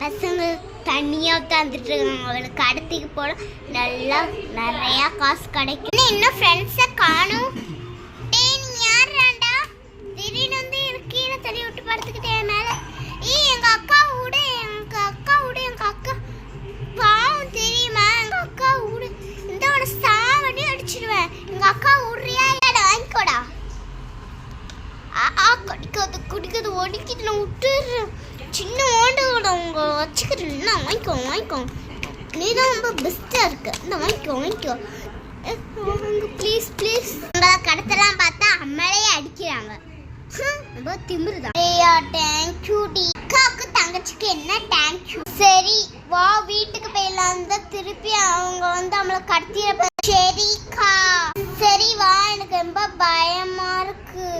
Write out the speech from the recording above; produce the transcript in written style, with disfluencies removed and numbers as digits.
பசங்க தனியாக உட்காந்துட்டு இருக்காங்க. அவளுக்கு கடத்திக்கு போட நல்லா நிறையா காசு கிடைக்கும். இன்னும் ஃப்ரெண்ட்ஸை காணும். நீ யாருடா திடீர்னு வந்து எனக்கு கீழே தள்ளி விட்டு படுத்துக்கிட்டேன் மேலே. எங்கள் அக்கா விடு, எங்கள் அக்கா விடு, எங்கள் அக்கா பாவம் தெரியுமா? எங்கள் அக்கா விடு, இந்த ஒரு சாவடி அடிச்சிடுவேன். எங்கள் அக்கா விட்றியா? வாங்கிக்கோடா. கடிக்காது குடிக்காது ஒடிக்கிட்டு நான் விட்டுடுறேன். சின்ன ஓண்டோட உங்க வச்சுக்கிறேன். வாங்கிக்கோ. நீ தான் ரொம்ப பெஸ்ட்டாக இருக்கு. இந்த வாங்கிக்கோ. ப்ளீஸ் கடத்தலாம் பார்த்தா அம்மாலே அடிக்கிறாங்க. ரொம்ப திமிருதான். Thank you D. அக்காவுக்கு தங்கச்சிக்கு என்ன தேங்க்யூ? சரி வா வீட்டுக்கு போயிடலாம். திருப்பி அவங்க வந்து நம்மளை கடத்திட. சரிக்கா, சரி வா, எனக்கு ரொம்ப பயமா இருக்கு.